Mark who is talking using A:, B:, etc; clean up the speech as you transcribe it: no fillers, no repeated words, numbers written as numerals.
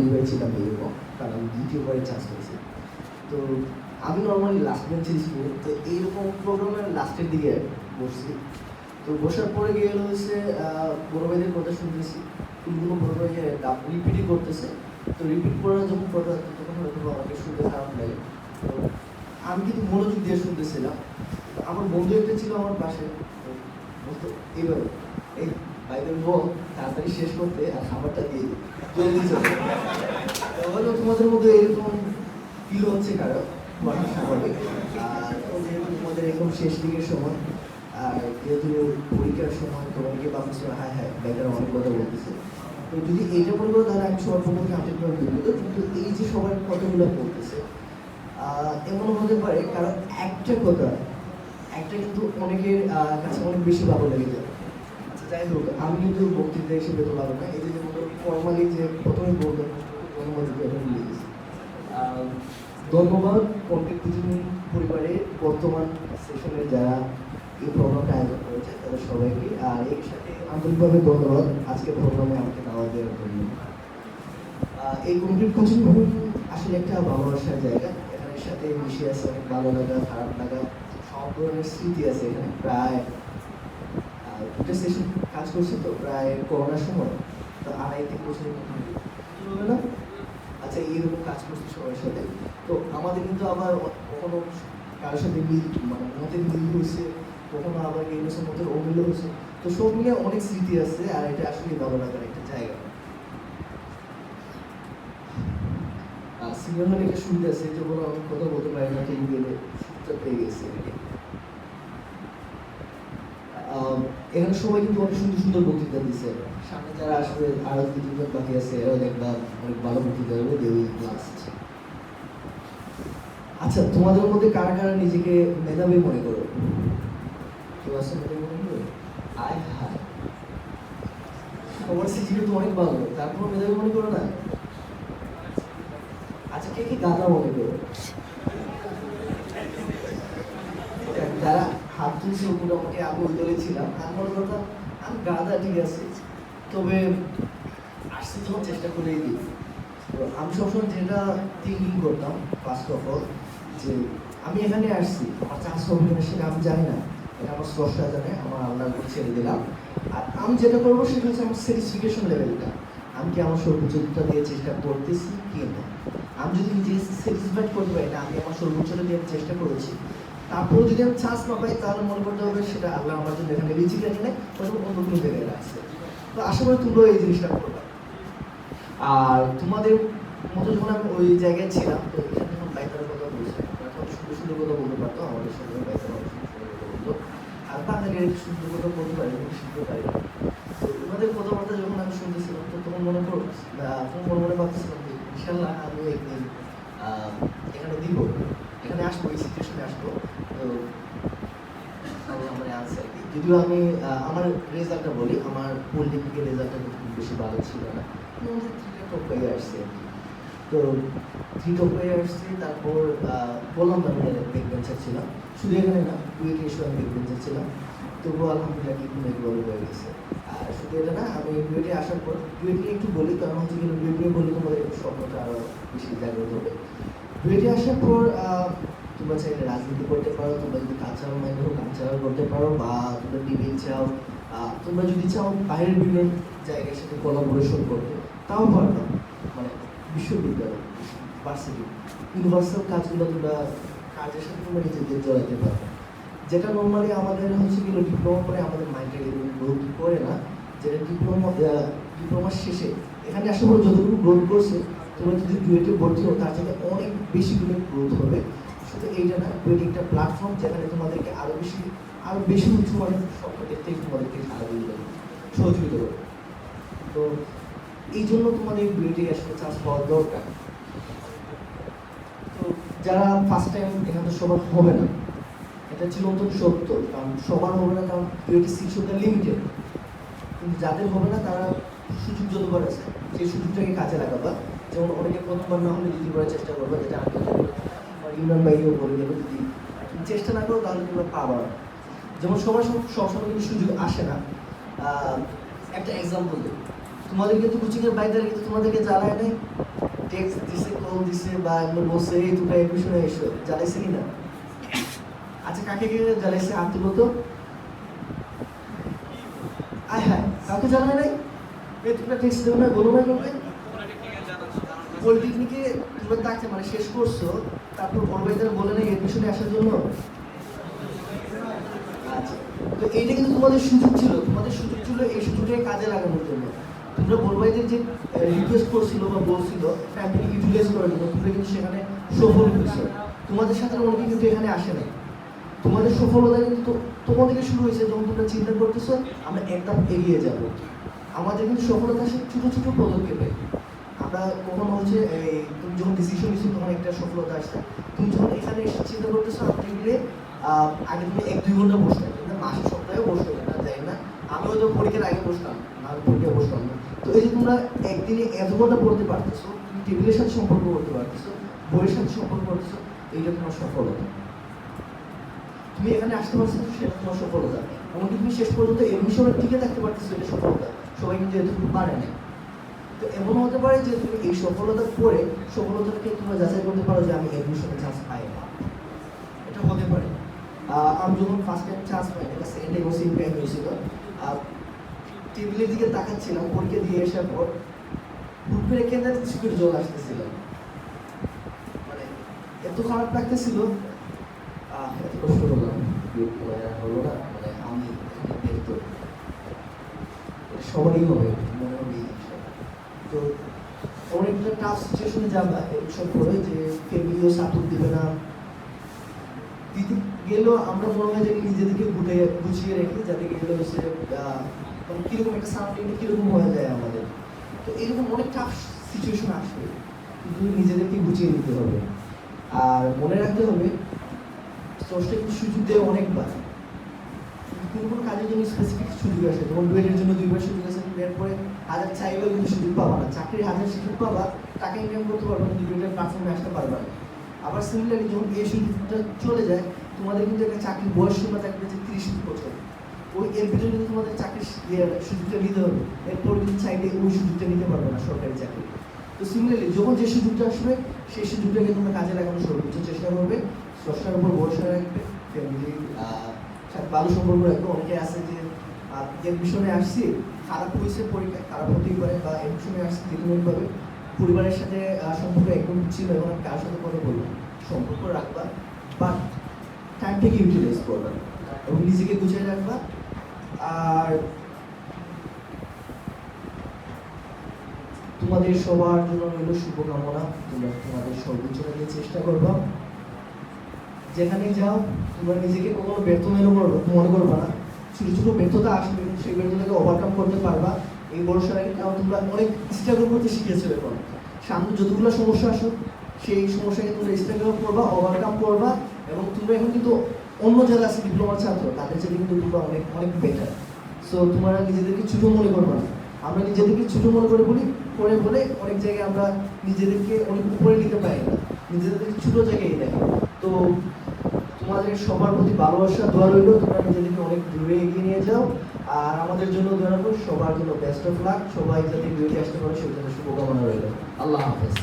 A: দুই ভাই ছিলাম এরকম, কারণ আমি দ্বিতীয়বারে চান্স পেয়েছি। তো আমি নর্মালি লাস্ট বেঞ্চের স্টুডেন্ট, তো এইরকম প্রোগ্রামের লাস্টের দিকে বসছি। তো বসার পরে গিয়ে হচ্ছে বড় ভাইদের কথা শুনতেছি, কোনো বড় ভাই রিপিটই করতেছে। তো রিপিট করা যখন কথা তখন হয়তো আমাকে শুনতে খারাপ লাগে। তো আমি কিন্তু মনোযোগ দিয়ে শুনতেছিলাম। আমার বন্ধু একটা ছিল আমার পাশে, বলতো এইভাবে, এই ভাইদের বল তাড়াতাড়ি শেষ করতে আর খাবারটা দিয়ে দিই, জলদি চলে। হয়তো তোমাদের মধ্যে এরকম ফিল হচ্ছে কারো, স্বাভাবিক। আর যেহেতু তোমাদের এরকম শেষ দিকের সময়, আর যেহেতু পরীক্ষার সময় তোমাকে ভাবছো হ্যাঁ হ্যাঁ ভাইটারা অনেক কথা বলতেছে, তো যদি এইটা বলবো তাহলে আমি সবার পক্ষে আপডেট করে দিবো। কিন্তু এই যে সবার কথাগুলো বলতেছে, এমন হতে পারে কারণ একটা কথা, একটা কিন্তু অনেকের কাছে অনেক বেশি ভালো লেগে যায়। আচ্ছা যাই হোক, আমি কিন্তু বক্তৃতা হিসেবে তো ভালো না, এই যে ফর্মালি যে প্রথমে বলবেন ধন্যবাদ মিলে গেছে। ধন্যবাদ পণ্ডিত কুতুবুদ্দিন পরিবারের বর্তমান সেশনে যারা এই প্রোগ্রামটা আয়োজন করেছে তাদের সবাইকে, আর এর সাথে আন্তরিকভাবে ধন্যবাদ আজকে প্রোগ্রামে আমাকে দাওয়াত দেওয়ার জন্য। এই কমিটির কোচিং ভবন আসলে একটা ভালোবাসার জায়গা, এখানের সাথে মিশে আছে অনেক ভালো লাগা, খারাপ লাগা, সব ধরনের স্মৃতি আছে এখানে। প্রায় দুটা সেশন কাজ করছে, তো প্রায় করোনার সময় তো 2.5-3 বছর হবে না। আচ্ছা, এইরকম কাজ করছে সবার সাথে। তো আমাদের কিন্তু আবার কখনো কারোর সাথে মিল মানে মতের মিল হয়েছে, কখনো আবার এই বছর মতের অমিল হয়েছে। তো সব মিলে অনেক স্মৃতি আছে, আর এটা আসলে ভালো লাগার একটা জায়গা। সিনিয়র হলে একটা সুবিধা আছে, যে বলো আমি কথা বলতে পারি না, ঠিক গেলে সুবিধা পেয়ে গেছি। এখানে সবাই কিন্তু অনেক সুন্দর সুন্দর বক্তৃতা দিচ্ছে। সামনে যারা আসবে আরো 2-3 জন বাকি আছে, এরাও দেখবা অনেক ভালো বক্তৃতা দেবে, দে উইল লাস্ট। আচ্ছা, তোমাদের মধ্যে কারা কারা নিজেকে মেধাবী মনে করো? কেউ আছে মেধাবী মনে করো? আয় হায়, তোমার সিজিপি তো অনেক ভালো, তারপর মেধাবী মনে করো না? আচ্ছা, কে কি গাধা মনে করো? যারা হাত তুলছে মোটামুটি আমি ওই দলে ছিলাম। আমার কথা, আমি গাধা ঠিক আছে, তবে আসতে যখন চেষ্টা করেই দিই। তো আমি সবসময় যেটা থিঙ্কিং করতাম ফার্স্ট অফ অল, যে আমি এখানে আসছি, আমার চান্স হবে কিনা সেটা আমি জানি না, এটা আমার স্রষ্টা জানে, আমার আল্লাহর উপর ছেড়ে দিলাম। আর আমি যেটা করবো সেটা হচ্ছে আমার স্যাটিসফিকেশন লেভেলটা, আমি কি আমার সর্বোচ্চটা দিয়ে চেষ্টা করতেছি কি না। আমি যদি নিজে স্যাটিসফাইড করতে পারি না, আমি আমার সর্বোচ্চটা দিয়ে চেষ্টা করেছি, তারপর যদি আমি চান্স না পাই, তাহলে মনে করতে হবে সেটা আল্লাহ আমার জন্য এখানে বেঁচে রাখে নেই, তখন অন্য কোনো জায়গায় রাখছে। তো আশা করি তোমরা এই জিনিসটা করবে। আর তোমাদের মতো যখন আমি ওই জায়গায় ছিলাম, তো এখানে যখন বাইকারের কথা বলছে, এখন সুন্দর সুন্দর কথা বলতে পারতো, আমাদের সঙ্গে বাইকার অনেক সুন্দর কথা বলতো। আর বাঙালির সুন্দর কথা বলতে পারি, কিন্তু শিখতে পারি না। তো ওনাদের কথাবার্তা যখন আমি শুনতেছিলাম, তো তখন মনে করো তখন মনে মনে ভাবতেছিলাম যে ইনশাল্লাহ আমি একদিন এখানে দিব, এখানে আসবো, এই সিচুয়েশনে আসবো। তো আমার আনসার কি, যদিও আমি আমার রেজাল্টটা বলি, আমার পলিটেকনিকের রেজাল্টটা খুব বেশি ভালো ছিল না, টপ হয়ে আসছে আর কি। তো 3 টপ হয়ে আসছে, তারপর বললাম না আমি ব্যাক বেঞ্চার ছিলাম, শুধু এখানে না, কুয়েটে এসে আমি ব্যাক বেঞ্চার ছিলাম, তবুও আলহামদুলিল্লাহ কি কোনো একটু হয়ে গেছে। আর শুধু এটা না, আমি কুয়েটে আসার পর কুয়েট নিয়ে একটু বলি, কারণ হচ্ছে কিন্তু কুয়েট নিয়ে বললে তোমাদের একটু স্বপ্নটা আরও বেশি জাগ্রত হবে। কুয়েটে আসার পর তোমরা চাইলে রাজনীতি করতে পারো, তোমরা যদি কালচারাল মাইন্ড হোক কালচারাল করতে পারো, বা তোমরা ডিবেট চাও, তোমরা যদি চাও বাইরের বিভিন্ন জায়গার সাথে কোলাবোরেশন করতে, তাও পারবে। মানে বিশ্ববিদ্যালয়, ভার্সিটি, ইউনিভার্সাল কাজগুলো তোমরা কাজের সাথে তোমরা নিজেদের জড়াইতে পারবে, যেটা নর্মালি আমাদের হচ্ছে গেলো ডিপ্লোমা করে আমাদের মাইন্ডে গ্রোথ করে না। যেটা ডিপ্লোমার শেষে এখানে আসার পর যতটুকু গ্রোথ করছে, তোমরা যদি ডুয়েটে ভর্তি হো তার থেকে অনেক বেশি করে গ্রোথ হবে। শুধু এইটা না, ডুয়েট একটা প্ল্যাটফর্ম যেখানে তোমাদেরকে আরো বেশি উঁচু মানে স্বপ্ন দেখতে তোমাদেরকে সহযোগিতা করবে। তো এই জন্য তোমাদের ডুয়েটে আসলে চান্স পাওয়া দরকার। তো যারা ফার্স্ট টাইম, এখানে তো সবার হবে না, এটা ছিল অন্তত সত্য, কারণ সবার হবে না, কারণ ডুয়েটের সিট সংখ্যা লিমিটেড। কিন্তু যাদের হবে না তারা সুযোগ যতবার আছে সেই সুযোগটাকে কাজে লাগাবা। যেমন অনেকে প্রথমবার না হলে দ্বিতীয়বার চেষ্টা করবা, যেটা আমি ইমরান ভাইকেও বলে দেবো, যদি তুমি চেষ্টা না করো তাহলে তোমরা পাবা না। যেমন সবার সবসময় কিন্তু সুযোগ আসে না। একটা এক্সাম্পল দেবো, তোমাদের কিন্তু কোচিং এর বাইরে কিন্তু তোমাদেরকে জ্বালায় নাই, টেক্সট দিছে, কল দিছে, বা এমনি বলছে এই তোমরা এডমিশনে এসো, জ্বালাইছে কিনা? আচ্ছা, কাকে কে জ্বালাইছে হাত তুলো তো। আয় হ্যাঁ, কাউকে জানায় নাই? এই তোমরা টেক্সট দেবো না, বলো না করবে। পলিটেকনিকে তোমরা তাকে মানে শেষ করছো, তারপর বড় ভাইদের বলে নাই এডমিশনে আসার জন্য। আচ্ছা, তো এইটা কিন্তু তোমাদের সুযোগ ছিল, তোমাদের সুযোগ ছিল এই সুযোগটাকে কাজে লাগানোর জন্য। তোমরা বড় ভাইদের যে রিকোয়েস্ট করছিল বা বলছিল ফ্যামিলি ইউটিলাইজ করার জন্য, তোমরা কিন্তু সেখানে সফল হয়েছো। তোমাদের সাথে অনেকে কিন্তু এখানে আসে নাই। তোমাদের সফলতা কিন্তু তোমার থেকে শুরু হয়েছে যখন তোমরা চিন্তা করতেছো আমরা একদম এগিয়ে যাব। আমাদের কিন্তু সফলতা আসে ছোট ছোট পদক্ষেপে। আমরা কখনো হচ্ছে এই তুমি যখন ডিসিশন নিচ্ছো তখন একটা সফলতা আসছে। তুমি যখন এখানে এসে চিন্তা করতেছো আপনি গেলে আগে তুমি 1-2 ঘন্টা বসতে কিন্তু মাসে সপ্তাহে বসতে না, যাই না আমি হয়তো পরীক্ষার আগে বসতাম না, পরীক্ষা বসতাম না। তো এই যে তোমরা একদিনে এত ঘন্টা পড়তে পারতেছো, তুমি টেবিলের সাথে সম্পর্ক করতে পারতেছো, বইয়ের সাথে সম্পর্ক করতেছো, এইটা তোমার সফলতা। তুমি এখানে আসতে পারছো সেটা তোমার সফলতা। এমনকি তুমি শেষ পর্যন্ত এডমিশনে টিকে থাকতে পারতেছো, এটা সফলতা। সবাই কিন্তু এতটুকু পারে না। তো এমন হতে পারে যে তুমি এই সফলতা পরে সফলতাকে তোমরা যাচাই করতে পারো যে আমি এডমিশনে চান্স পাই না, এটা হতে পারে। আমি যখন ফার্স্ট টাইম চান্স পাই এটা সেকেন্ড টাইম সেম টাইম হয়েছিল, টেবিলের দিকে তাকাচ্ছিলাম পরীক্ষা দিয়ে আসার পর, হুট করে কেন্দ্রে চোখের জল আসতেছিল, মানে এত খারাপ লাগতেছিল, এত কষ্ট করলাম হলো না, মানে আমি দেখতো সবারই হবে মনে হবে। তো অনেকটা টাফ সিচুয়েশনে যাবা এইসব করে যে ফ্যামিলিও সাপোর্ট দিবে না, দিতে গেলেও আমরা মনে হয় যে নিজেদেরকে গুছিয়ে রেখে যাতে গেলে হচ্ছে কিরকম একটা সারাউন্ডিংটা কিরকম হয়ে যায় আমাদের। তো এরকম অনেক টাফ সিচুয়েশন আসবে, কিন্তু নিজেদেরকে গুছিয়ে নিতে হবে। আর মনে রাখতে হবে স্রষ্টা কিন্তু সুযোগ দেয় অনেকবার, কোনো কোনো কাজের জন্য স্পেসিফিক সুযোগ আসে, যেমন ডুয়েটের জন্য 2বার সুযোগ আছে, এরপরে হাজার চাইলেও কিন্তু সুযোগ পাবা না, চাকরির হাজার সুযোগ পাবা, টাকা ইনকাম করতে পারবে না, ডুয়েটের প্ল্যাটফর্মে আসতে পারবে না। আবার সিমিলারলি যখন এই সুযোগটা চলে যায়, তোমাদের কিন্তু একটা চাকরির বয়স সীমা থাকবে যে 30 বছর, ওই এর ভিতরে কিন্তু তোমাদের চাকরির সুযোগটা নিতে হবে, এরপর কিন্তু চাইলে ওই সুযোগটা নিতে পারবে না সরকারি চাকরি। তো সিমিলারলি যখন যে সুযোগটা আসবে সেই সুযোগটাকে তোমরা কাজে লাগানোর সর্বোচ্চ চেষ্টা করবে, স্রষ্টার উপর ভরসা রাখবে, ফ্যামিলির সাথে ভালো সম্পর্ক রাখবে। অনেকে আছে যে এডমিশনে আসছি, খারাপ হয়েছে পরীক্ষা, খারাপ হতেই পারে, বা এডমিশনে আসছি যেকোনোভাবে পরিবারের সাথে সম্পর্ক একদম ছিল, এবং আমি কার সাথে কথা বলবো, সম্পর্ক রাখবা, বাট টাইমটাকে ইউটিলাইজ করবা এবং নিজেকে গুছিয়ে রাখবা। আর তোমাদের সবার জন্য রইল শুভকামনা, তোমরা তোমাদের সর্বোচ্চটা দিয়ে চেষ্টা করবা। যেখানে যাও তোমরা নিজেকে কখনো ব্যর্থ মনে করবা না, ছোট ছোট ব্যর্থতা আসবে, সেই ব্যর্থতাকে ওভারকাম করতে পারবা। এই ভরসা রাখি, কারণ তোমরা অনেক স্ট্রাগল করতে শিখেছো। এখন সামনে যতগুলো সমস্যা আসুক সেই সমস্যাকে তোমরা স্ট্রাগল করবা, ওভারকাম করবা, এবং তোমরা এখন কিন্তু অন্য যারা আছে ডিপ্লোমার ছাত্র তাদের সাথে কিন্তু তোমরা অনেক অনেক বেটার। সো তোমরা নিজেদেরকে ছোট মনে করবা না। আমরা নিজেদেরকে ছোট মনে করে বলে অনেক জায়গায় আমরা নিজেদেরকে অনেক উপরে নিতে পারি না, নিজেদেরকে ছোট জায়গায় দেখো। তো তোমাদের সবার প্রতি ভালোবাসা দোয়া রইল, তোমরা নিজেদেরকে অনেক দূরে এগিয়ে নিয়ে যাও। আর আমাদের জন্য দোয়া রাখো, সবার জন্য বেস্ট অফ লাক, সবাই যাতে দূরে আসতে পারে সেই জন্য শুভকামনা রইল। আল্লাহ হাফেজ।